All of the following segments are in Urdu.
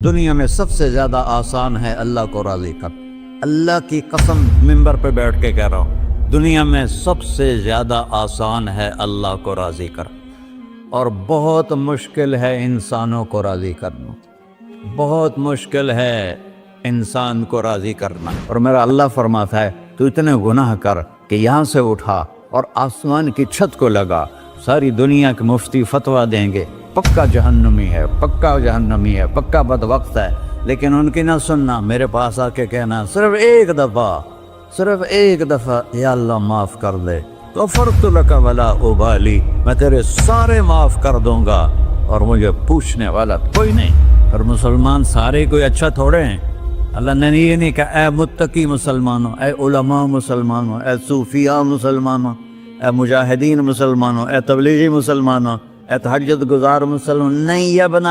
دنیا میں سب سے زیادہ آسان ہے اللہ کو راضی کر۔ اللہ کی قسم منبر پہ بیٹھ کے کہہ رہا ہوں، دنیا میں سب سے زیادہ آسان ہے اللہ کو راضی کر، اور بہت مشکل ہے انسانوں کو راضی کرنا۔ بہت مشکل ہے انسان کو راضی کرنا۔ اور میرا اللہ فرماتا ہے تو اتنے گناہ کر کہ یہاں سے اٹھا اور آسمان کی چھت کو لگا، ساری دنیا کے مفتی فتویٰ دیں گے پکا جہنمی ہے، پکا جہنمی ہے، پکا بدبخت ہے، لیکن ان کی نہ سننا، میرے پاس آ کے کہنا صرف ایک دفعہ یا اللہ معاف کر دے، غفرت لک ولا ابالی، میں تیرے سارے معاف کر دوں گا اور مجھے پوچھنے والا کوئی نہیں۔ اور مسلمان سارے کوئی اچھا تھوڑے ہیں۔ اللہ نے یہ نہیں کہا اے متقی مسلمانوں، اے علماء مسلمانوں، اے صوفیاء مسلمانوں، اے مجاہدین مسلمانوں، اے تبلیغی مسلمانوں، اے تہجد گزار مسلمان، نہیں یا ابن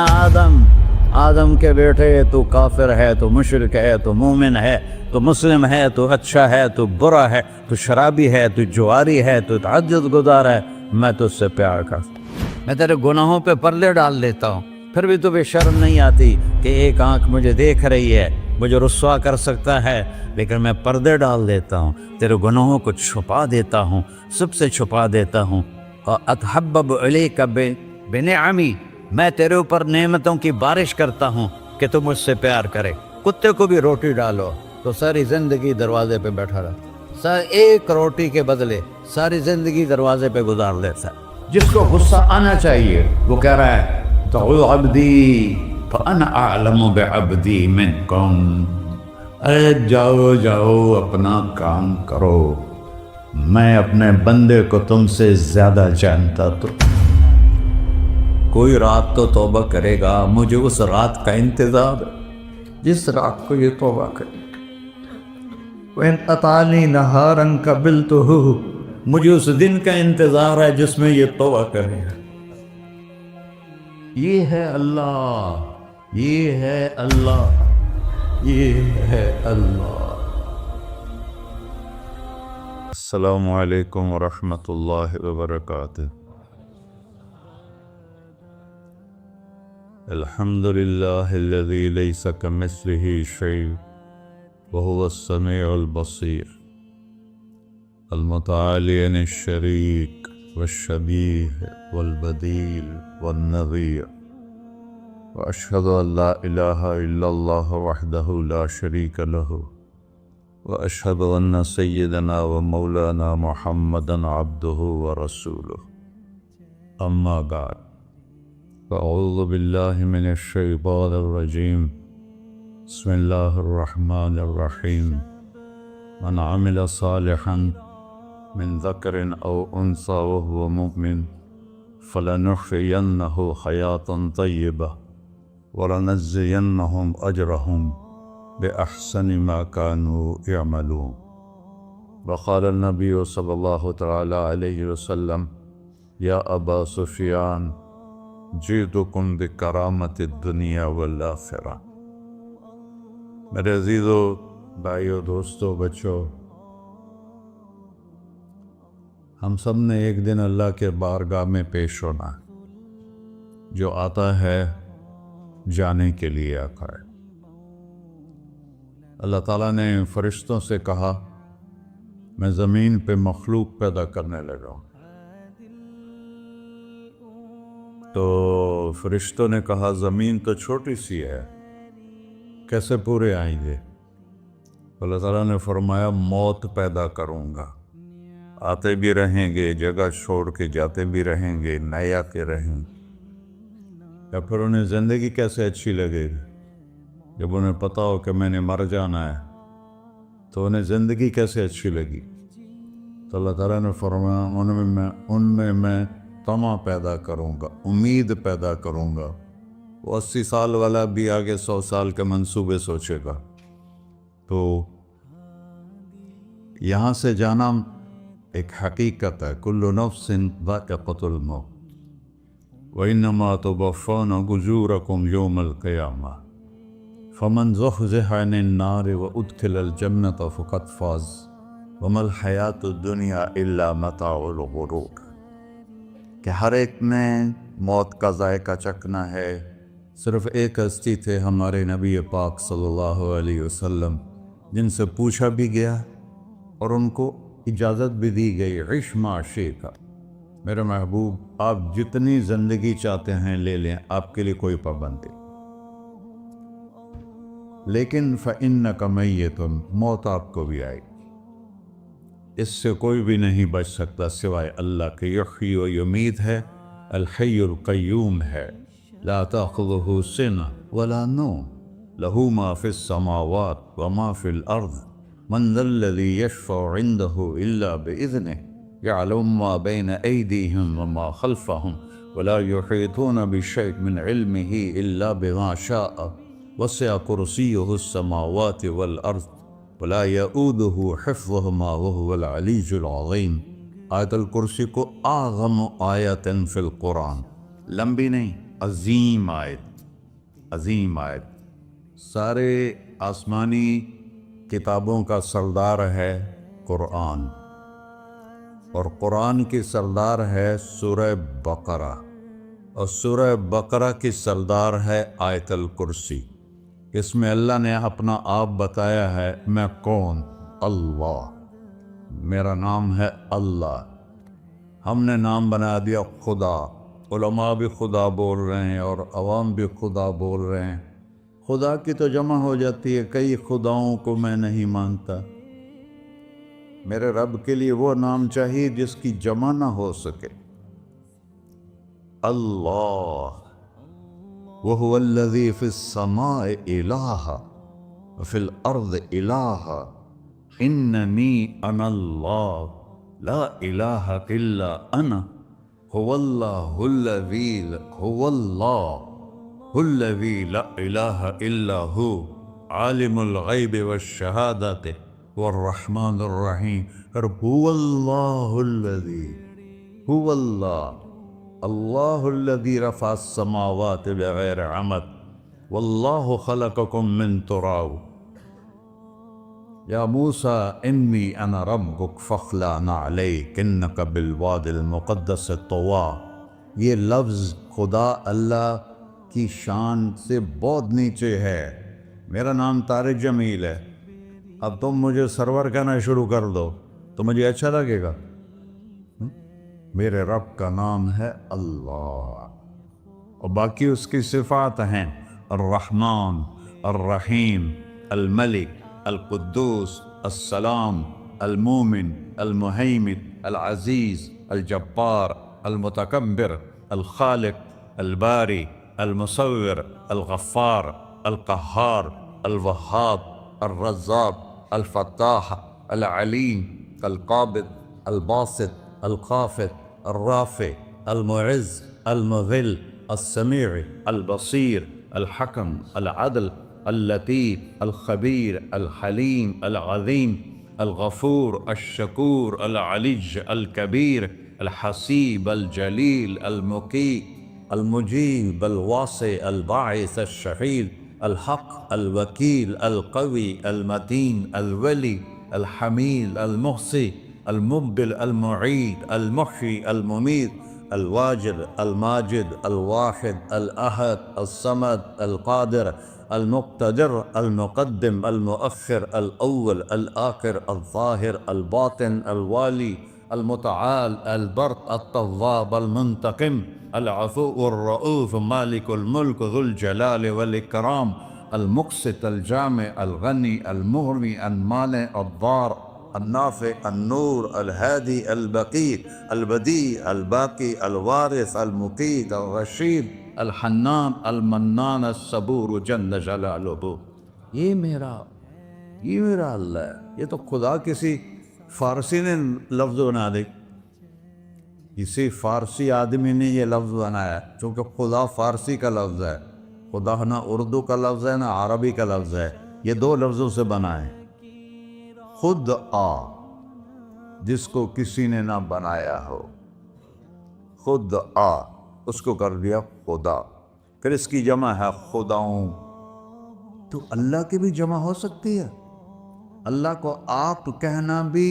آدم کے بیٹے، تو کافر ہے، تو مشرک ہے، تو مومن ہے، تو مسلم ہے، تو اچھا ہے، تو برا ہے، تو شرابی ہے، تو جواری ہے، تو تہجد گزار ہے، میں تجھ سے پیار کرتا ہوں۔ میں تیرے گناہوں پہ پردے ڈال دیتا ہوں، پھر بھی تمہیں شرم نہیں آتی کہ ایک آنکھ مجھے دیکھ رہی ہے، مجھے رسوا کر سکتا ہے، لیکن میں پردے ڈال دیتا ہوں، تیرے گناہوں کو چھپا دیتا ہوں، سب سے چھپا دیتا ہوں۔ اتحبب علیک بنعمی، میں تیرے اوپر نعمتوں کی بارش کرتا ہوں کہ تم مجھ سے پیار کرے۔ کتے کو بھی روٹی ڈالو تو ساری زندگی دروازے پہ بیٹھا رہتا، ایک روٹی کے بدلے ساری زندگی دروازے پہ گزار دیتا ہے۔ جس کو غصہ آنا چاہیے وہ کہہ رہا ہے تو عبدی فانا اعلم بعبدی منکم، اے جاؤ اپنا کام کرو، میں اپنے بندے کو تم سے زیادہ جانتا۔ تو کوئی رات تو توبہ کرے گا، مجھے اس رات کا انتظار ہے جس رات کو یہ توبہ کرے۔ وَإِنْ أَطَعَنِي نَهَارًا قَبِلْتُهُ، مجھے اس دن کا انتظار ہے جس میں یہ توبہ کرے گا۔ یہ ہے اللہ، یہ ہے اللہ، یہ ہے اللہ۔ السلام علیکم ورحمۃ اللہ وبرکاتہ۔ الحمد للہ الذی لیس کمثلہ شیء وهو السمیع البصیر، المتعالی عن الشریک والشبیہ والبدیل والنظیر، واشہد ان لا الہ الا اللہ وحدہ لا شریک لہ، واشہد ان سیدنا و مولانا محمدا عبدہ ورسولہ، اما بعد، فاعوذ باللہ من الشیطان الرجیم، بسم اللہ الرحمن الرحیم، من عمل صالحا من ذکر او انثی وهو مؤمن فلنحیینہ حیاة طیبہ ولنجزینہم اجرہم بأحسن ما كانوا يعملون۔ وقال النبی صلی اللہ تعالی علیہ وسلم یا ابا سفیان جئتکم بکرامت الدنیا والآخرہ۔ میرے عزیزو، بھائیو، دوستو، بچوں، ہم سب نے ایک دن اللہ کے بارگاہ میں پیش ہونا ہے۔ جو آتا ہے جانے کے لیے آتا ہے۔ اللہ تعالیٰ نے فرشتوں سے کہا میں زمین پہ مخلوق پیدا کرنے لگا ہوں، تو فرشتوں نے کہا زمین تو چھوٹی سی ہے، کیسے پورے آئیں گے؟ اللہ تعالیٰ نے فرمایا موت پیدا کروں گا، آتے بھی رہیں گے، جگہ چھوڑ کے جاتے بھی رہیں گے، نئے آتے رہیں گے۔ یا پھر انہیں زندگی کیسے اچھی لگے گی جب انہیں پتا ہو کہ میں نے مر جانا ہے، تو انہیں زندگی کیسے اچھی لگی؟ تو اللہ تعالیٰ نے فرمایا ان میں میں طمع پیدا کروں گا، امید پیدا کروں گا۔ وہ 80 سال والا بھی آگے 100 سال کے منصوبے سوچے گا۔ تو یہاں سے جانا ایک حقیقت ہے، کل نفس ذائقۃ الموت وانما توفون اجورکم یوم القیامہ فمن زحزح عن النار وادخل الجنۃ فقد فاز وما الحیاۃ الدنیا الا متاع الغرور، کہ ہر ایک نے موت کا ذائقہ چکھنا ہے، صرف ایک ہستی تھے ہمارے نبی پاک صلی اللہ علیہ وسلم، جن سے پوچھا بھی گیا اور ان کو اجازت بھی دی گئی، عش ما شئت، میرے محبوب آپ جتنی زندگی چاہتے ہیں لے لیں، آپ کے لیے کوئی پابندی، لیکن فَإِنَّكَ مَيِّتٌ، موت آپ کو بھی آئے گی، اس سے کوئی بھی نہیں بچ سکتا سوائے اللہ کے، یحیی و یمیت ہے، الحی القیوم ہے، لا تأخذہ سنہ ولا نوم، لہ ما فی السماوات وما فی الارض، من ذا الذی یشفع عنده الا بإذنہ، يعلم ما بين أيديهم وما خلفهم ولا يحيطون بشيء من علمه إلا بما شاء، وسع كرسيه السماوات والأرض ولا يؤوده حفظهما وهو العلي العظيم۔ آیت الکرسی کو اعظم آیت فی القرآن، لمبی نہیں، عظیم آیت، عظیم آیت، سارے آسمانی کتابوں کا سردار ہے قرآن، اور قرآن کی سردار ہے سورہ بقرہ، اور سورہ بقرہ کی سردار ہے آیت الکرسی۔ اس میں اللہ نے اپنا آپ بتایا ہے، میں کون؟ اللہ، میرا نام ہے اللہ۔ ہم نے نام بنا دیا خدا، علماء بھی خدا بول رہے ہیں اور عوام بھی خدا بول رہے ہیں۔ خدا کی تو جمع ہو جاتی ہے، کئی خداؤں کو میں نہیں مانتا، میرے رب کے لیے وہ نام چاہیے جس کی جمع نہ ہو سکے۔ اللہ، وہو الذی فی السماء الہ وفی الارض الہ، اننی انا اللہ لا الہ الا انا، هو اللہ الذی لا الہ الا ہو، عالم الغیب والشہادۃ والرحمن الرحیم۔ هو اللہ الذی، هو اللہ، اللہ الذی رفع السماوات بغیر عمد، واللہ خلقکم من تراب، یا موسیٰ انی انا ربک فاخلع نعلیک انک بالوادی المقدس طویٰ۔ یہ لفظ خدا اللہ کی شان سے بہت نیچے ہے۔ میرا نام طارق جمیل ہے، اب تم مجھے سرور کہنا شروع کر دو تو مجھے اچھا لگے گا؟ میرے رب کا نام ہے اللہ، اور باقی اس کی صفات ہیں الرحمن، الرحیم، الملک، القدوس، السلام، المومن، المہیمن، العزیز، الجبار، المتکبر، الخالق، الباری، المصور، الغفار، القہار، الوہاب، الرزاق، الفتاح، العلیم، القابض، الباسط، الخافض، الرافع، المعز، المذل، السمیع، البصیر، الحکم، العدل، اللطیف، الخبیر، الحلیم، العظیم، الغفور، الشکور، العلی، الکبیر، الحسیب، الجلیل، المقیت، المجیب، الواسع، الباعث، الشہید، الحق، الوکیل، القوی، المتین، الولی، الحمید، المحصی، المبدل، المعید، المحیی، الممید، الواجد، الماجد، الواحد، الأحد، الصمد، القادر، المقتدر، المقدم، المؤخر، الأول، الآخر، الظاهر، الباطن، الوالي، المتعال، البر، التواب، المنتقم، العفو، الرؤوف، مالك الملك، ذو الجلال والإكرام، المقسط، الجامع، الغني، المغني، المانع، الضار، النافع، النور، الهادي، البقي، البديع، الباقي، الوارث، المقيت، الرشيد، الحنان، المنان، الصبور جل جلالہ۔ یہ میرا اللہ ہے۔ یہ تو خدا کسی فارسی نے لفظ بنا دی، کسی فارسی آدمی نے یہ لفظ بنایا، چونکہ خدا فارسی کا لفظ ہے، خدا نہ اردو کا لفظ ہے نہ عربی کا لفظ ہے، یہ دو لفظوں سے بنا ہے۔ خود آ، جس کو کسی نے نہ بنایا ہو، خود آ، اس کو کر دیا خدا، پھر اس کی جمع ہے خداؤں۔ تو اللہ کی بھی جمع ہو سکتی ہے؟ اللہ کو آپ کہنا بھی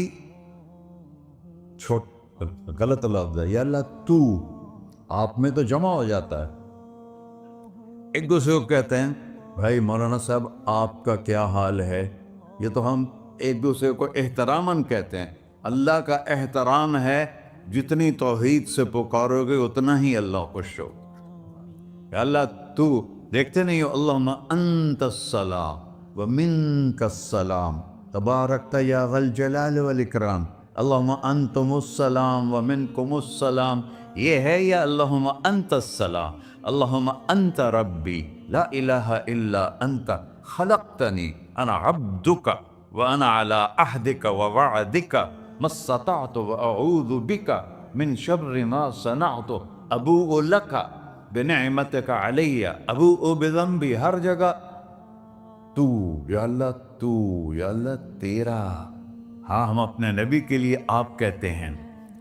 غلط لفظ ہے، یا اللہ تو، آپ میں تو جمع ہو جاتا ہے۔ ایک دوسرے کو کہتے ہیں بھائی مولانا صاحب آپ کا کیا حال ہے، یہ تو ہم ایک دوسرے کو احتراماً کہتے ہیں۔ اللہ کا احترام ہے جتنی توحید سے پکارو گے اتنا ہی اللہ خوش ہو۔ کہ اللہ تو دیکھتے نہیں ہو، اللہم انت السلام ومنک السلام تبارکت یا ذا الجلال والاکرام، اللہم انتم السلام ومنکم السلام، یہ ہے یا اللہم انت السلام، اللہم انت ربی لا الہ الا انت خلقتنی انا عبدک وانا علی عہدک ووعدک ما استطعت واعوذ بک من شر ما صنعت ابوء لک بنعمتک علی ابوء بذنبی، ہر جگہ تو یا اللہ، تو یا اللہ تیرا۔ ہاں ہم اپنے نبی کے لیے آپ کہتے ہیں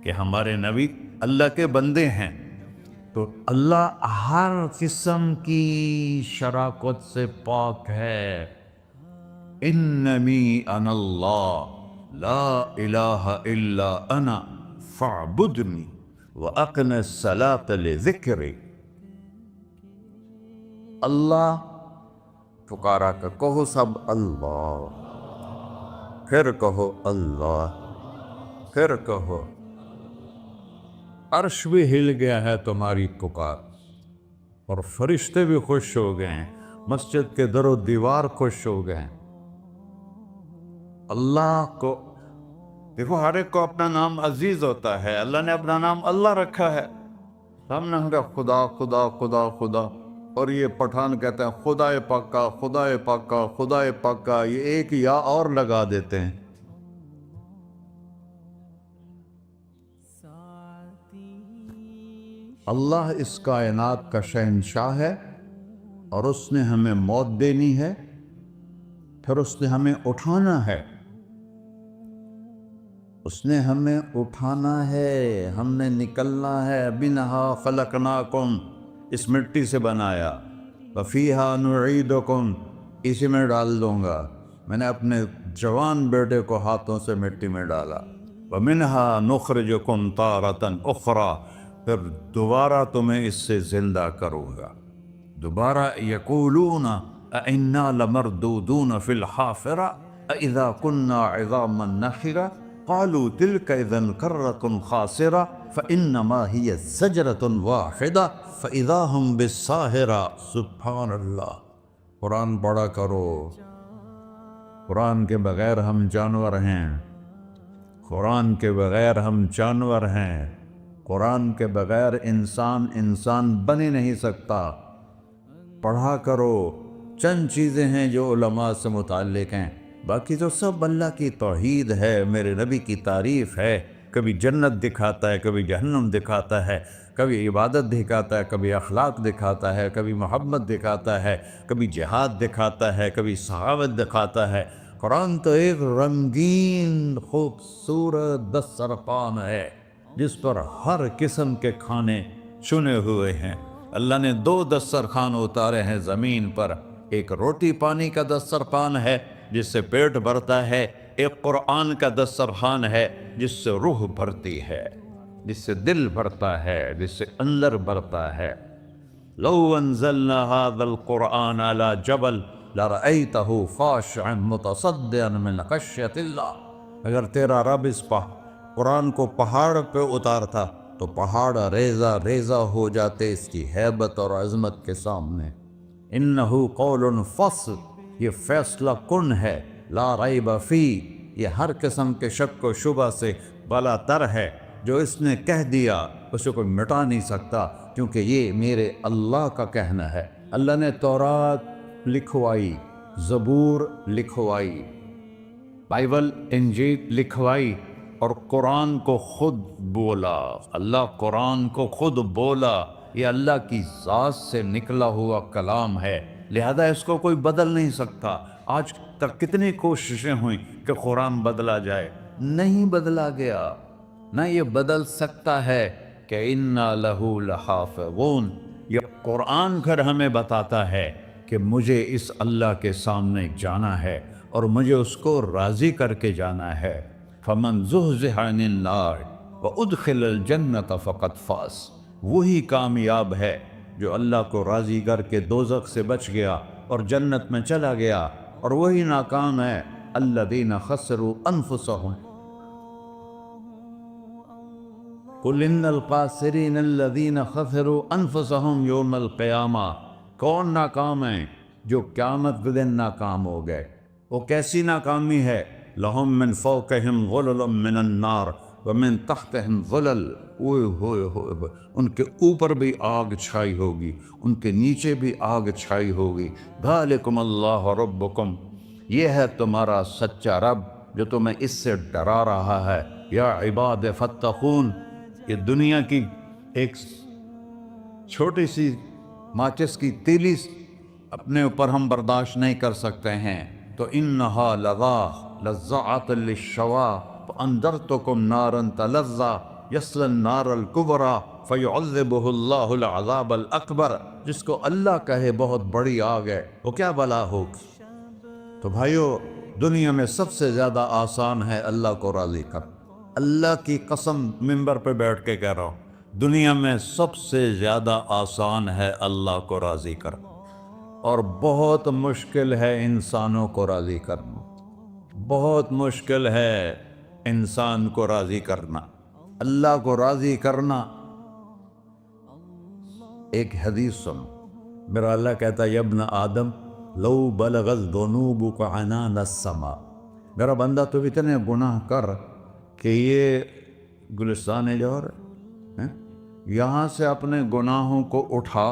کہ ہمارے نبی اللہ کے بندے ہیں، تو اللہ ہر قسم کی شراکت سے پاک ہے۔ اننی انا اللہ لا الہ الا انا فاعبدنی واقم الصلاۃ لذکری۔ اللہ پکارا کر کہو سب اللہ، پھر کہو اللہ، پھر کہو۔ عرش بھی ہل گیا ہے تمہاری پکار، اور فرشتے بھی خوش ہو گئے ہیں، مسجد کے در و دیوار خوش ہو گئے ہیں۔ اللہ کو دیکھو، ہر ایک کو اپنا نام عزیز ہوتا ہے، اللہ نے اپنا نام اللہ رکھا ہے۔ ہم نے کہا خدا خدا خدا خدا، اور یہ پٹھان کہتے ہیں خدا پاکا خدا پاکا خدا پاکا، یہ ایک یا اور لگا دیتے ہیں۔ اللہ اس کائنات کا شہنشاہ ہے، اور اس نے ہمیں موت دینی ہے، پھر اس نے ہمیں اٹھانا ہے، اس نے ہمیں اٹھانا ہے، ہم نے نکلنا ہے۔ منہا خلقناکم، اس مٹی سے بنایا، وفیہا نعیدکم، اسی میں ڈال دوں گا۔ میں نے اپنے جوان بیٹے کو ہاتھوں سے مٹی میں ڈالا۔ ومنہا نخرجکم تارۃ اخری، پھر دوبارہ تمہیں اس سے زندہ کروں گا دوبارہ۔ یقولون اَإِنَّا لَمَرْدُودُونَ فِي الْحَافِرَةِ أَإِذَا كُنَّا عِظَامًا نَخِرَةً قَالُوا تِلْكَ إِذًا كَرَّةٌ خَاسِرَةٌ فَإِنَّمَا هِيَ زَجْرَةٌ وَاحِدَةٌ فَإِذَا هُمْ بِالسَّاهِرَةِ۔ سبحان اللہ، قرآن پڑھا کرو۔ قرآن کے بغیر ہم جانور ہیں، قرآن کے بغیر ہم جانور ہیں، قرآن کے بغیر انسان بن ہی نہیں سکتا۔ پڑھا کرو۔ چند چیزیں ہیں جو علماء سے متعلق ہیں، باقی تو سب اللہ کی توحید ہے، میرے نبی کی تعریف ہے۔ کبھی جنت دکھاتا ہے، کبھی جہنم دکھاتا ہے، کبھی عبادت دکھاتا ہے، کبھی اخلاق دکھاتا ہے، کبھی محبت دکھاتا ہے، کبھی جہاد دکھاتا ہے، کبھی سخاوت دکھاتا ہے۔ قرآن تو ایک رنگین خوبصورت دسترخوان ہے جس پر ہر قسم کے کھانے چنے ہوئے ہیں۔ اللہ نے 2 دسترخوان اتارے ہیں زمین پر، ایک روٹی پانی کا دسترخوان ہے جس سے پیٹ بھرتا ہے، ایک قرآن کا دسترخوان ہے جس سے روح بھرتی ہے، جس سے دل بھرتا ہے، جس سے اندر بھرتا ہے۔ لو انزلنا هذا القرآن على جبل لرأيته خاشعا متصدعا من خشية اللہ، اگر تیرا رب اس قرآن کو پہاڑ پہ اتارتا تو پہاڑ ریزہ ریزہ ہو جاتے اس کی ہیبت اور عظمت کے سامنے۔ انہو قول فصل، یہ فیصلہ کن ہے، لا ریب فی، یہ ہر قسم کے شک و شبہ سے بلا تر ہے۔ جو اس نے کہہ دیا اسے کوئی مٹا نہیں سکتا، کیونکہ یہ میرے اللہ کا کہنا ہے۔ اللہ نے تورات لکھوائی، زبور لکھوائی، بائبل انجیل لکھوائی، اور قرآن کو خود بولا۔ اللہ قرآن کو خود بولا، یہ اللہ کی ذات سے نکلا ہوا کلام ہے، لہذا اس کو کوئی بدل نہیں سکتا۔ آج تک کتنی کوششیں ہوئیں کہ قرآن بدلا جائے، نہیں بدلا گیا، نہ یہ بدل سکتا ہے کہ اِنَّا لَهُ لَحَافِظُونَ۔ یہ قرآن گھر ہمیں بتاتا ہے کہ مجھے اس اللہ کے سامنے جانا ہے اور مجھے اس کو راضی کر کے جانا ہے۔ فَمَنْ زُحْزِحَ عَنِ النَّارِ وَأُدْخِلَ الْجَنَّةَ فَقَدْ فَازَ، وہی کامیاب ہے جو اللہ کو راضی کر کے دوزخ سے بچ گیا اور جنت میں چلا گیا، اور وہی ناکام ہے الذین خسروا انفسہم۔ قل ان الخاسرین الذین خسروا انفسہم یوم القیامہ۔ کون ناکام ہیں؟ جو قیامت کے دن ناکام ہو گئے۔ وہ کیسی ناکامی ہے؟ لہم من فوقہم غلل من النار ومن تحتہم ظلل، اوئے ہوئے ہوئے، ان کے اوپر بھی آگ چھائی ہوگی، ان کے نیچے بھی آگ چھائی ہوگی۔ ذالکم اللہ ربکم، یہ ہے تمہارا سچا رب جو تمہیں اس سے ڈرا رہا ہے۔ یا عباد فاتقون، یہ دنیا کی ایک چھوٹی سی ماچس کی تیلی اپنے اوپر ہم برداشت نہیں کر سکتے ہیں، تو انہا لظا لزعۃ للشوا فانذرتکم نارا تلظی یصلی النار الکبریٰ فیعذبہ اللہ العذاب الاکبر۔ جس کو اللہ کہے بہت بڑی آگ ہے، وہ کیا بلا ہوگی؟ تو بھائیو، دنیا میں سب سے زیادہ آسان ہے اللہ کو راضی کر۔ اللہ کی قسم منبر پہ بیٹھ کے کہہ رہا ہوں، دنیا میں سب سے زیادہ آسان ہے اللہ کو راضی کر، اور بہت مشکل ہے انسانوں کو راضی کرنا۔ بہت مشکل ہے انسان کو راضی کرنا، اللہ کو راضی کرنا۔ ایک حدیث سن، میرا اللہ کہتا ہے یا ابن آدم لو بلغت ذنوبک عنان السماء، میرا بندہ تو اتنے گناہ کر کہ یہ گلستان جوہر ہے، یہاں سے اپنے گناہوں کو اٹھا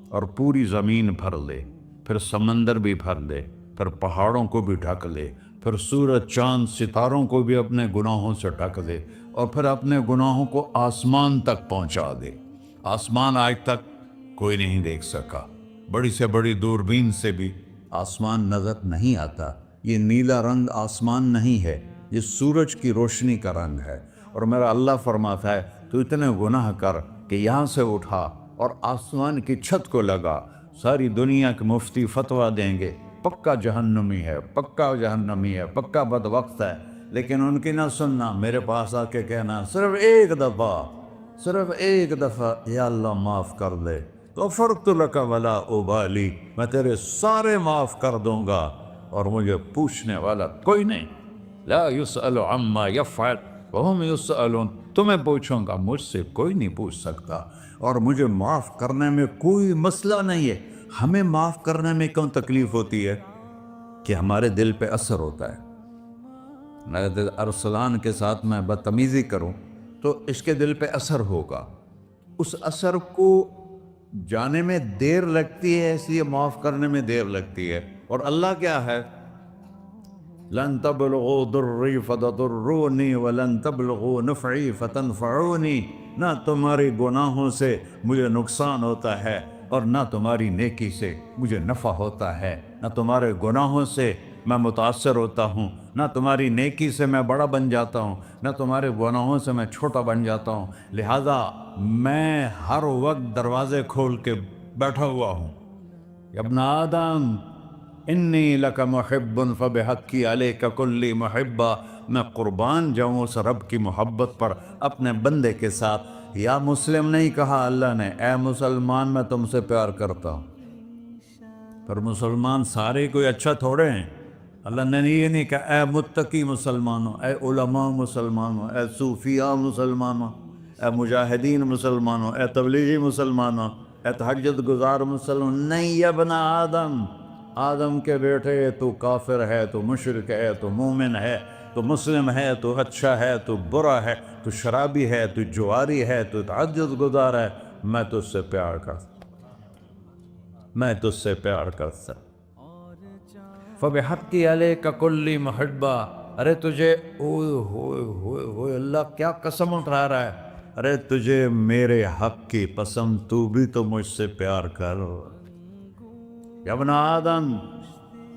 اور پوری زمین بھر لے، پھر سمندر بھی بھر لے، پھر پہاڑوں کو بھی ڈھک لے، پھر سورج چاند ستاروں کو بھی اپنے گناہوں سے ڈھک دے، اور پھر اپنے گناہوں کو آسمان تک پہنچا دے۔ آسمان آج تک کوئی نہیں دیکھ سکا، بڑی سے بڑی دوربین سے بھی آسمان نظر نہیں آتا۔ یہ نیلا رنگ آسمان نہیں ہے، یہ سورج کی روشنی کا رنگ ہے۔ اور میرا اللہ فرماتا ہے تو اتنے گناہ کر کہ یہاں سے اٹھا اور آسمان کی چھت کو لگا، ساری دنیا کے مفتی فتویٰ دیں گے پکا جہنمی ہے، پکا جہنمی ہے، پکا بدبخت ہے، لیکن ان کی نہ سننا، میرے پاس آ کے کہنا صرف ایک دفعہ یا اللہ معاف کر دے، غفرت لک ولا ابالی، میں تیرے سارے معاف کر دوں گا اور مجھے پوچھنے والا کوئی نہیں۔ لا یسأل عما یفعل وہم یسألون، تمہیں پوچھوں گا، مجھ سے کوئی نہیں پوچھ سکتا، اور مجھے معاف کرنے میں کوئی مسئلہ نہیں ہے۔ ہمیں معاف کرنے میں کیوں تکلیف ہوتی ہے؟ کہ ہمارے دل پہ اثر ہوتا ہے۔ اگر ارسلان کے ساتھ میں بدتمیزی کروں تو اس کے دل پہ اثر ہوگا، اس اثر کو جانے میں دیر لگتی ہے، اس لیے معاف کرنے میں دیر لگتی ہے۔ اور اللہ کیا ہے؟ لن تبلغوا ضری فتضرونی ولن تبلغوا نفعی فتنفعونی، نہ تمہاری گناہوں سے مجھے نقصان ہوتا ہے اور نہ تمہاری نیکی سے مجھے نفع ہوتا ہے۔ نہ تمہارے گناہوں سے میں متاثر ہوتا ہوں، نہ تمہاری نیکی سے میں بڑا بن جاتا ہوں، نہ تمہارے گناہوں سے میں چھوٹا بن جاتا ہوں، لہذا میں ہر وقت دروازے کھول کے بیٹھا ہوا ہوں۔ یا ابن آدم انی لک محب فبحقی علیک کلی محبہ، میں قربان جاؤں اس رب کی محبت پر اپنے بندے کے ساتھ۔ یا مسلم نہیں کہا اللہ نے، اے مسلمان میں تم سے پیار کرتا ہوں۔ پر مسلمان سارے کوئی اچھا تھوڑے ہیں، اللہ نے یہ نہیں کہا اے متقی مسلمانوں، اے علماء مسلمانوں، اے صوفیاء مسلمانوں، اے مجاہدین مسلمانوں، اے تبلیغی مسلمانوں، اے تہجد گزار مسلمان، نہیں یا ابن آدم، آدم کے بیٹے، تو کافر ہے، تو مشرک ہے، تو مومن ہے، تو مسلم ہے، تو اچھا ہے، تو برا ہے، تو شرابی ہے، تو جواری ہے، تو تہجد گزار ہے، میں تجھ سے پیار کرتا، میں تجھ سے پیار کرتا۔ فبحقی علیک کلی محبہ، ارے تجھے اوئے ہوئے ہوئے ہوئے، اللہ کیا قسم اٹھا رہا ہے، ارے تجھے میرے حق کی قسم، تو بھی تو مجھ سے پیار کر۔ یا ابن آدم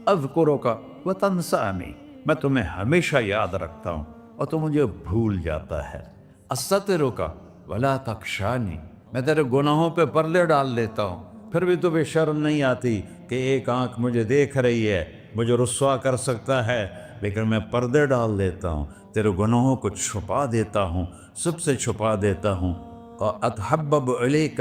اذکرک وتنسانی، میں تمہیں ہمیشہ یاد رکھتا ہوں اور تو مجھے بھول جاتا ہے۔ استترک ولا تخشانی، میں تیرے گناہوں پہ پردے ڈال لیتا ہوں، پھر بھی تمہیں شرم نہیں آتی کہ ایک آنکھ مجھے دیکھ رہی ہے، مجھے رسوا کر سکتا ہے، لیکن میں پردے ڈال دیتا ہوں، تیرے گناہوں کو چھپا دیتا ہوں، سب سے چھپا دیتا ہوں۔ اور اتحبب الیک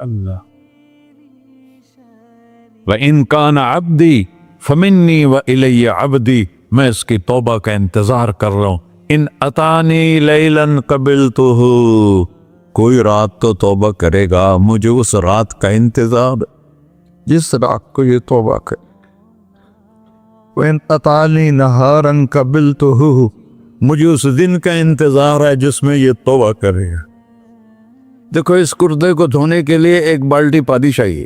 اللہ وَإِن كَانَ عَبْدِي فَمِنِّي وَإِلَيَّ عَبْدِي، میں اس کی توبہ کا انتظار کر رہا ہوں. ان اتانی لیلاً قبلتہ، کوئی رات تو توبہ کرے گا، مجھے اس رات کا انتظار جس رات کو یہ توبہ کرے. وَإِن أَطَانِي نَهَارًا قَبِلْتُهُ، مجھے اس دن کا انتظار ہے جس میں یہ توبہ کرے گا. دیکھو اس کردے کو دھونے کے لیے ایک بالٹی پانی چاہیے.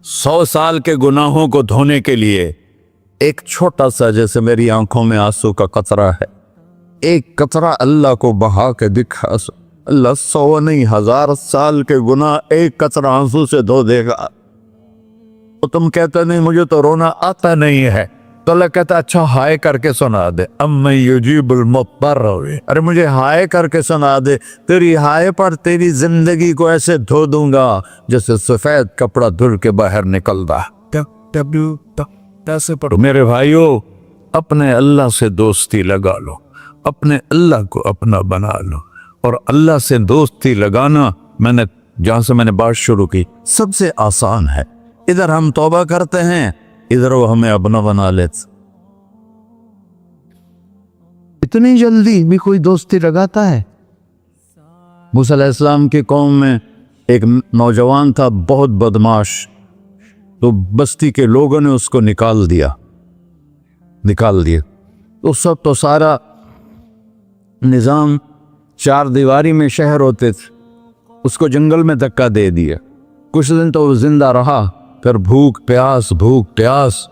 100 سال کے گناہوں کو دھونے کے لیے ایک چھوٹا سا، جیسے میری آنکھوں میں آنسو کا قطرہ ہے، ایک قطرہ اللہ کو بہا کے دکھا، اللہ 100 نہیں 1000 سال کے گناہ ایک قطرہ آنسو سے دھو دے گا. تو تم کہتے نہیں مجھے تو رونا آتا نہیں ہے، تو اللہ کہتا اچھا ہائے کر کے سنا دے. اَمَّن يُجِيبُ الْمُضْطَرَّ، ارے مجھے ہائے کر کے سنا دے، تیری ہائے پر تیری زندگی کو ایسے دھو دوں گا جیسے سفید کپڑا دھل کے باہر نکلتا. میرے بھائیو، اپنے اللہ سے دوستی لگا لو، اپنے اللہ کو اپنا بنا لو. اور اللہ سے دوستی لگانا، جہاں سے میں نے بات شروع کی، سب سے آسان ہے. ادھر ہم توبہ کرتے ہیں، ادھر وہ ہمیں اپنا بنا لیتے. اتنی جلدی بھی کوئی دوستی لگاتا ہے؟ موسیٰ علیہ السلام کی قوم میں ایک نوجوان تھا بہت بدماش، تو بستی کے لوگوں نے اس کو نکال دیا. اس وقت تو سارا نظام 4 دیواری میں شہر ہوتے تھے، اس کو جنگل میں دھکا دے دیا. کچھ دن تو وہ زندہ رہا، پھر بھوک پیاس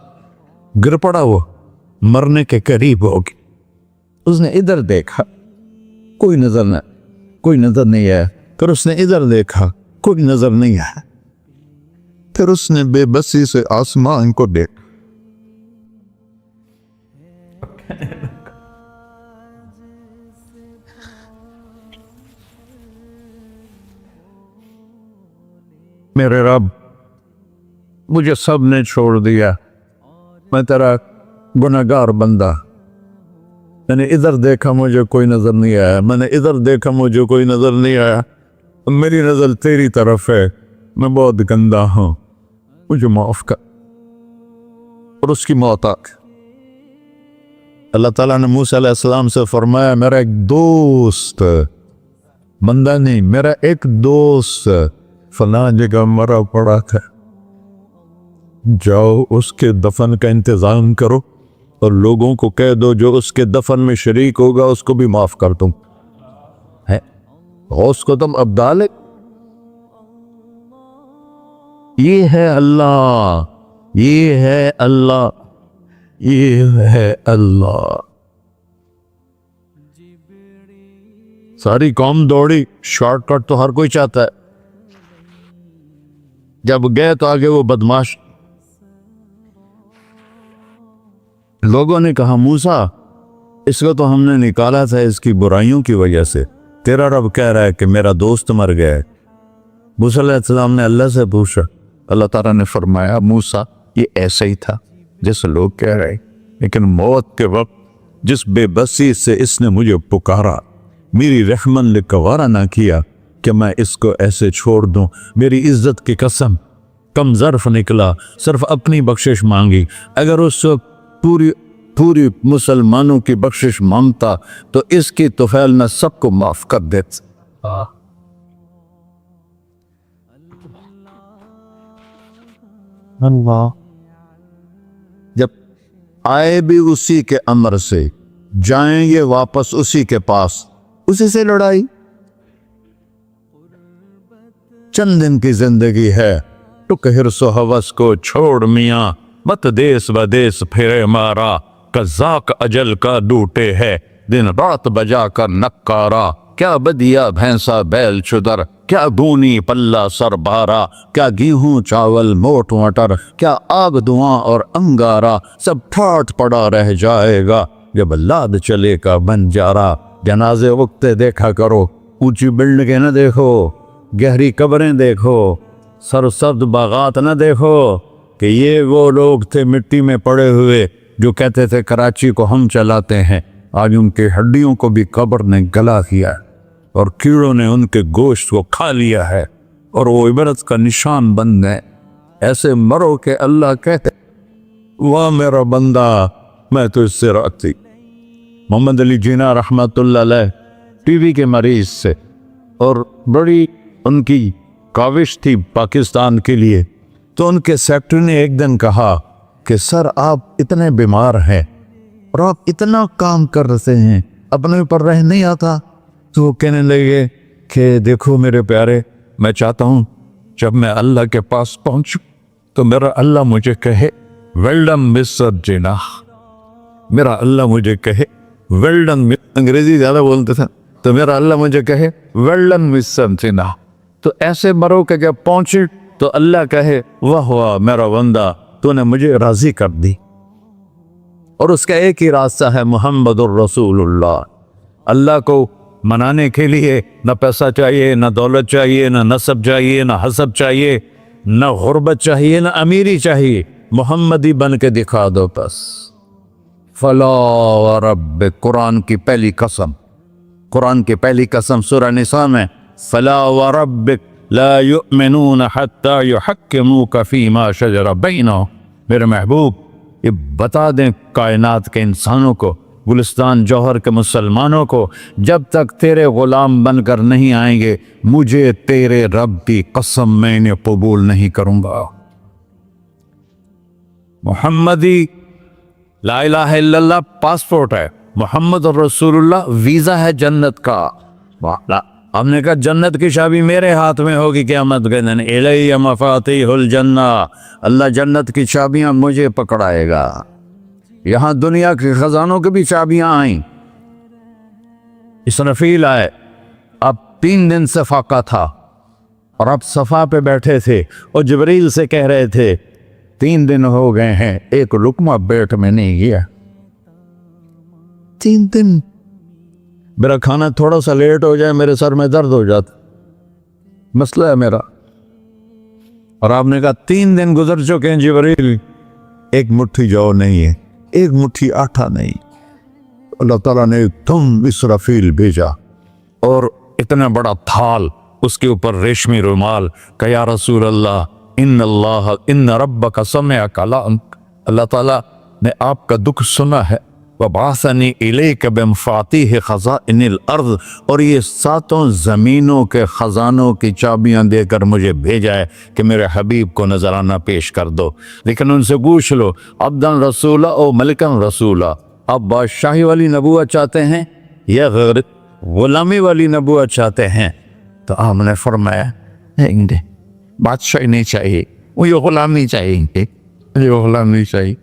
گر پڑا، وہ مرنے کے قریب ہو گیا. اس نے ادھر دیکھا، کوئی نظر نہیں آیا. پھر اس نے ادھر دیکھا، کوئی نظر نہیں آیا. پھر اس نے بے بسی سے آسمان کو دیکھا. میرے رب، مجھے سب نے چھوڑ دیا، میں تیرا گناہگار بندہ. میں نے ادھر دیکھا مجھے کوئی نظر نہیں آیا، میں نے ادھر دیکھا مجھے کوئی نظر نہیں آیا. میری نظر تیری طرف ہے، میں بہت گندا ہوں، مجھے معاف کر. اور اس کی موت آ گئی. اللہ تعالیٰ نے موسیٰ علیہ السلام سے فرمایا میرا ایک دوست، بندہ نہیں، میرا ایک دوست فلاں جگہ مرا پڑا تھا، جاؤ اس کے دفن کا انتظام کرو اور لوگوں کو کہہ دو جو اس کے دفن میں شریک ہوگا اس کو بھی معاف کر دوں. غوث کو تم ابدال ہے. یہ ہے اللہ، یہ ہے اللہ، یہ ہے اللہ. ساری قوم دوڑی، شارٹ کٹ تو ہر کوئی چاہتا ہے. جب گئے تو آگے وہ بدماش. لوگوں نے کہا موسیٰ، اس کو تو ہم نے نکالا تھا اس کی برائیوں کی وجہ سے، تیرا رب کہہ رہا ہے کہ میرا دوست مر گیا ہے. موسیٰ علیہ السلام نے اللہ سے پوچھا. اللہ تعالیٰ نے فرمایا موسیٰ یہ ایسا ہی تھا جیسے لوگ کہہ رہے، لیکن موت کے وقت جس بے بسی سے اس نے مجھے پکارا، میری رحمت نے گوارا نہ کیا کہ میں اس کو ایسے چھوڑ دوں. میری عزت کی قسم، کم ظرف نکلا، صرف اپنی بخشش مانگی. اگر اس وقت پوری مسلمانوں کی بخشش مانگتا تو اس کی طفیل نہ سب کو معاف کر دیتا. اللہ جب آئے بھی اسی کے امر سے، جائیں گے واپس اسی کے پاس، اسی سے لڑائی. چند دن کی زندگی ہے، ٹک حرص و ہوس کو چھوڑ میاں، مت دیس بدیس پھرے مارا، قزاق اجل کا ڈوٹے ہے، دن رات بجا کر نکارا. کیا بدیا بھینسا بیل چدر، کیا بونی پلہ سر بارا، کیا گیہوں چاول موٹ مٹر، کیا آگ دھواں اور انگارا، سب ٹھاٹ پڑا رہ جائے گا جب لاد چلے کا بن جارا. جنازے وقتے دیکھا کرو، اونچی بلڈنگیں نہ دیکھو، گہری قبریں دیکھو، سرسبز باغات نہ دیکھو کہ یہ وہ لوگ تھے مٹی میں پڑے ہوئے جو کہتے تھے کراچی کو ہم چلاتے ہیں. آج ان کے ہڈیوں کو بھی قبر نے گلا کیا اور کیڑوں نے ان کے گوشت کو کھا لیا ہے. اور وہ عبرت کا نشان بن گئے. ایسے مرو کہ اللہ کہتے واہ میرا بندہ میں تو اس سے راضی. محمد علی جناح رحمۃ اللہ علیہ ٹی وی کے مریض سے، اور بڑی ان کی کاوش تھی پاکستان کے لیے. تو ان کے سیکٹری نے ایک دن کہا کہ سر آپ اتنے بیمار ہیں اور آپ اتنا کام کر رہے ہیں، اپنے اوپر رہ نہیں آتا. تو وہ کہنے لگے کہ دیکھو میرے پیارے، میں چاہتا ہوں جب میں اللہ کے پاس پہنچوں تو میرا اللہ مجھے کہے ویل ڈن مسٹر جناح. میرا اللہ مجھے کہے ویل ڈن. انگریزی زیادہ بولتے تھے تو میرا اللہ مجھے کہے ویل ڈن مسٹر جناح. تو ایسے مرو کہ جب پہنچے تو اللہ کہے واہ واہ میرا بندہ تو نے مجھے راضی کر دی. اور اس کا ایک ہی راستہ ہے محمد الرسول اللہ. اللہ کو منانے کے لیے نہ پیسہ چاہیے، نہ دولت چاہیے، نہ نسب چاہیے، نہ حسب چاہیے، نہ غربت چاہیے، نہ امیری چاہیے. محمدی بن کے دکھا دو بس. فلا ورب، قرآن کی پہلی قسم، قرآن کی پہلی قسم سورہ نساء میں فلا وربک لا یؤمنون حتی یحکموک فیما شجر بینہم. میرے محبوب یہ بتا دیں کائنات کے انسانوں کو، گلستان جوہر کے مسلمانوں کو، جب تک تیرے غلام بن کر نہیں آئیں گے مجھے تیرے رب کی قسم میں انہیں قبول نہیں کروں گا. محمدی لا الہ الا اللہ پاسپورٹ ہے، محمد رسول اللہ ویزا ہے جنت کا. ہم نے کہا جنت کی چابی میرے ہاتھ میں ہوگی قیامت کے دن. الی مفاتیح الجنہ، اللہ جنت کی چابیاں مجھے پکڑائے گا. یہاں دنیا کے خزانوں کی بھی چابیاں آئیں. اسرافیل آئے، اب 3 دن سے فاقہ تھا اور اب صفا پہ بیٹھے تھے اور جبریل سے کہہ رہے تھے 3 دن ہو گئے ہیں ایک لقمہ پیٹ میں نہیں گیا. 3 دن میرا کھانا تھوڑا سا لیٹ ہو جائے میرے سر میں درد ہو جاتا، مسئلہ ہے میرا. اور آپ نے کہا 3 دن گزر چکے ہیں جبریل، ایک مٹھی جو نہیں ہے، ایک مٹھی آٹا نہیں. اللہ تعالیٰ نے تم اسرافیل بھیجا اور اتنا بڑا تھال، اس کے اوپر ریشمی رومال، کہ یا رسول اللہ ان ربک سمع کلامک، اللہ تعالیٰ نے آپ کا دکھ سنا ہے. وَبَعَثَنِي إِلَيْكَ بِمَفَاتِيحِ خَزَائِنِ الْأَرْضِ، اور یہ 7 زمینوں کے خزانوں کی چابیاں دے کر مجھے بھیجا ہے کہ میرے حبیب کو نذرانہ پیش کر دو. لیکن ان سے پوچھ لو عبداً رسولہ او ملکن رسولہ، آپ بادشاہی والی نبوت چاہتے ہیں یا غیر غلامی والی نبوت چاہتے ہیں؟ تو آپ نے فرمایا نہیں، بادشاہی نہیں چاہیے، مجھے غلامی چاہیے، مجھے غلامی چاہیے.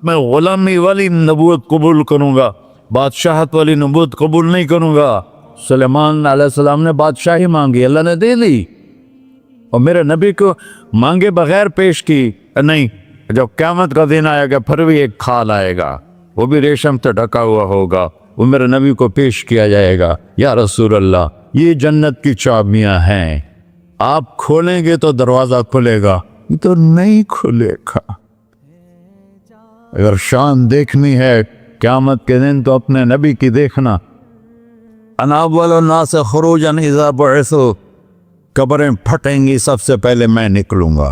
میں غلامی والی نبوت قبول کروں گا، بادشاہت والی نبوت قبول نہیں کروں گا. سلیمان علیہ السلام نے بادشاہی مانگی، اللہ نے دے دی، اور میرے نبی کو مانگے بغیر پیش کی نہیں. جب قیامت کا دن آئے گا پھر بھی ایک کھال آئے گا، وہ بھی ریشم سے ڈھکا ہوا ہوگا، وہ میرے نبی کو پیش کیا جائے گا. یا رسول اللہ یہ جنت کی چابیاں ہیں، آپ کھولیں گے تو دروازہ کھلے گا، یہ تو نہیں کھلے گا. اگر شان دیکھنی ہے قیامت کے دن تو اپنے نبی کی دیکھنا. انا اول الناس خروجا اذا بعثوا، قبریں پھٹیں گی سب سے پہلے میں نکلوں گا.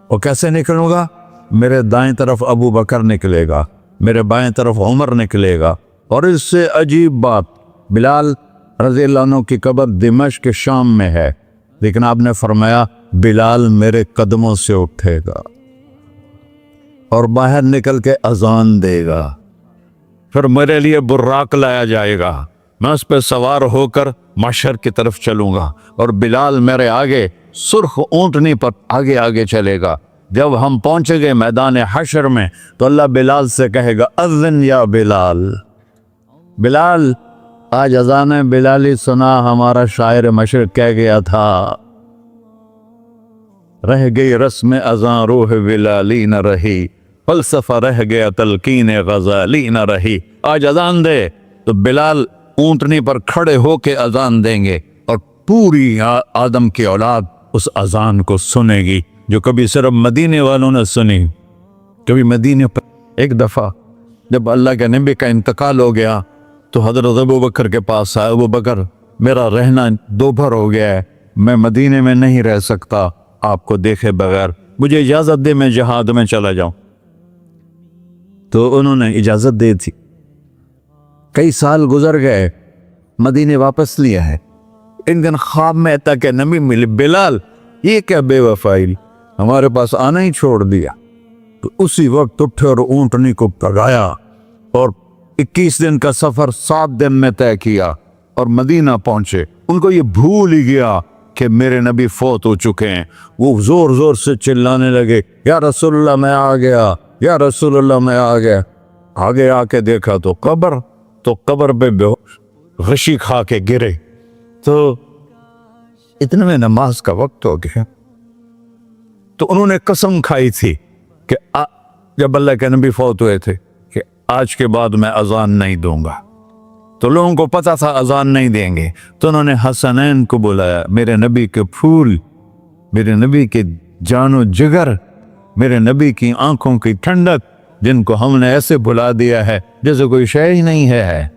اور کیسے نکلوں گا؟ میرے دائیں طرف ابو بکر نکلے گا، میرے بائیں طرف عمر نکلے گا. اور اس سے عجیب بات، بلال رضی اللہ عنہ کی قبر دمشق کے شام میں ہے، لیکن آپ نے فرمایا بلال میرے قدموں سے اٹھے گا اور باہر نکل کے اذان دے گا. پھر میرے لیے براق لایا جائے گا، میں اس پہ سوار ہو کر محشر کی طرف چلوں گا، اور بلال میرے آگے سرخ اونٹنی پر آگے آگے چلے گا. جب ہم پہنچے گے میدان حشر میں تو اللہ بلال سے کہے گا اذن یا بلال. بلال آج اذان بلالی سنا، ہمارا شاعر مشرق کہہ گیا تھا رہ گئی رسم اذان روح بلالی نہ رہی، فلسفہ رہ گیا تلقین غزالی نہ رہی. آج اذان دے تو بلال اونٹنی پر کھڑے ہو کے اذان دیں گے، اور پوری آدم کی اولاد اس اذان کو سنے گی جو کبھی صرف مدینے والوں نے سنی. کبھی مدینے پر ایک دفعہ جب اللہ کے نبی کا انتقال ہو گیا تو حضرت ابو بکر کے پاس آئے، ابو بکر میرا رہنا دوپہر ہو گیا ہے، میں مدینے میں نہیں رہ سکتا آپ کو دیکھے بغیر، مجھے اجازت دے میں جہاد میں چلا جاؤں۔ تو انہوں نے اجازت دے دی۔ کئی سال گزر گئے، مدینے واپس لیا ہے۔ ایک دن خواب میں آتا کہ نبی ملے، بلال یہ کیا بے وفائی، ہمارے پاس آنا ہی چھوڑ دیا۔ تو اسی وقت اٹھے اور اونٹنی کو پگایا اور 21 دن کا سفر 7 دن میں طے کیا اور مدینہ پہنچے۔ ان کو یہ بھول ہی گیا کہ میرے نبی فوت ہو چکے ہیں۔ وہ زور زور سے چلانے لگے، یا رسول اللہ میں آ گیا، یا رسول اللہ میں آ گیا۔ آگے آ کے دیکھا تو قبر پہ غشی کھا کے گرے۔ تو اتنے میں نماز کا وقت ہو گیا۔ تو انہوں نے قسم کھائی تھی کہ جب اللہ کے نبی فوت ہوئے تھے کہ آج کے بعد میں اذان نہیں دوں گا۔ تو لوگوں کو پتا تھا اذان نہیں دیں گے، تو انہوں نے حسنین کو بلایا، میرے نبی کے پھول، میرے نبی کے جان و جگر، میرے نبی کی آنکھوں کی ٹھنڈک، جن کو ہم نے ایسے بلا دیا ہے جیسے کوئی شے ہی نہیں ہے۔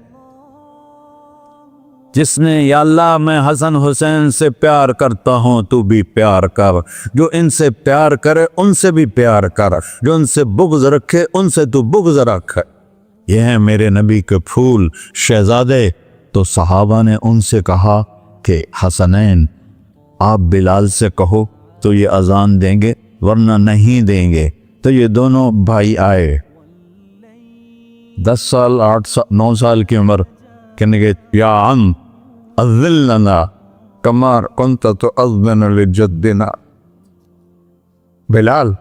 جس نے یا اللہ میں حسن حسین سے پیار کرتا ہوں تو بھی پیار کر، جو ان سے پیار کرے ان سے بھی پیار کر، جو ان سے بغض رکھے ان سے تو بغض رکھ۔ یہ ہیں میرے نبی کے پھول شہزادے۔ تو صحابہ نے ان سے کہا کہ حسنین آپ بلال سے کہو تو یہ اذان دیں گے، ورنہ نہیں دیں گے۔ تو یہ دونوں بھائی آئے، 10 سال 8 سال 9 سال کی عمر، کہنے گے یا عم اذن لنا کما کنت تؤذن لجدنا، بلال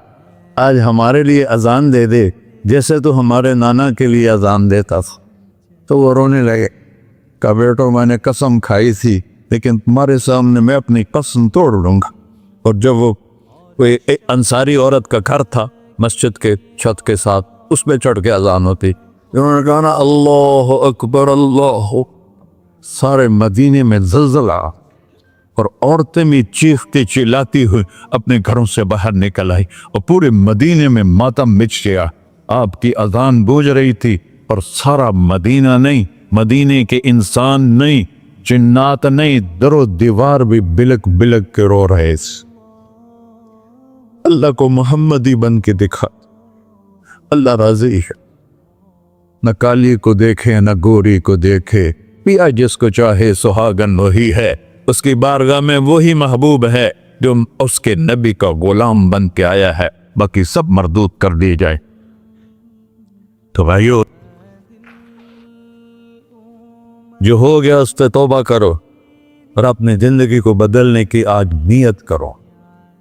آج ہمارے لیے اذان دے دے جیسے تو ہمارے نانا کے لیے اذان دیتا تھا۔ تو وہ رونے لگے، کہا بیٹو میں نے قسم کھائی تھی لیکن تمہارے سامنے میں اپنی قسم توڑ لوں گا۔ اور جب وہ ایک انصاری عورت کا گھر تھا مسجد کے چھت کے ساتھ، اس پہ چڑھ کے اذان ہوتی، انہوں نے کہا نا اللہ اکبر اللہ، سارے مدینے میں زلزلہ، اور عورتیں بھی چیختی چلاتی ہوئی اپنے گھروں سے باہر نکل آئی، اور پورے مدینے میں ماتم مچ گیا۔ آپ کی اذان گونج رہی تھی اور سارا مدینہ نہیں، مدینے کے انسان نہیں، جنات نہیں، در و دیوار بھی بلک بلک کے رو رہے۔ اللہ کو محمدی بن کے دکھا، اللہ راضی ہے، نہ کالی کو دیکھے نہ گوری کو دیکھے، پیا جس کو چاہے سہاگن وہی ہے، اس کی بارگاہ میں وہی محبوب ہے جو اس کے نبی کا غلام بن کے آیا ہے، باقی سب مردود کر دی جائے۔ تو بھائیو جو ہو گیا اس پہ توبہ کرو اور اپنی زندگی کو بدلنے کی آج نیت کرو۔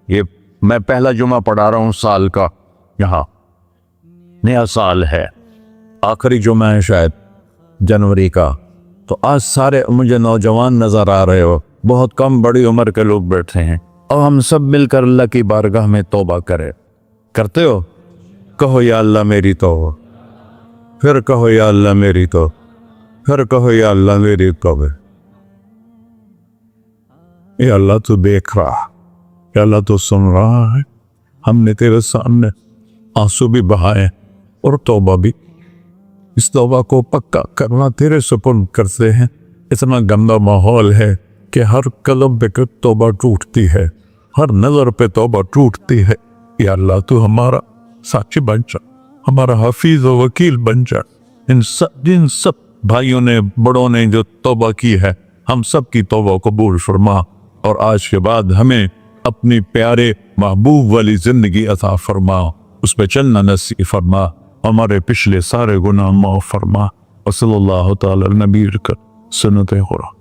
یہ میں پہلا جمعہ پڑھا رہا ہوں سال کا، یہاں نیا سال ہے، آخری جمعہ ہے شاید جنوری کا۔ تو آج سارے مجھے نوجوان نظر آ رہے ہو، بہت کم بڑی عمر کے لوگ بیٹھے ہیں، اور ہم سب مل کر اللہ کی بارگاہ میں توبہ کرتے ہو؟ کہو یا اللہ میری توبہ، پھر کہو یا اللہ میری توبہ، پھر کہو یا اللہ میری توبہ۔ یا اللہ تو دیکھ رہا، یا اللہ تو سن رہا ہے، ہم نے تیرے سامنے آنسو بھی بہائے اور توبہ بھی، اس توبہ کو پکا کرنا تیرے سپرد کرتے ہیں۔ اتنا گندا ماحول ہے کہ ہر قدم پہ توبہ ٹوٹتی ہے، ہر نظر پہ توبہ ٹوٹتی ہے۔ یا اللہ تو ہمارا ساتھی بن جا، ہمارا حفیظ و وکیل بن جا۔ جن سب بھائیوں نے بڑوں نے جو توبہ کی ہے، ہم سب کی توبہ قبول فرما، اور آج کے بعد ہمیں اپنی پیارے محبوب والی زندگی عطا فرما، اس پہ چلنا نصیب فرما، ہمارے پچھلے سارے گناہ معاف فرما۔ وصلی اللہ تعالی نبی کر سنت خورا۔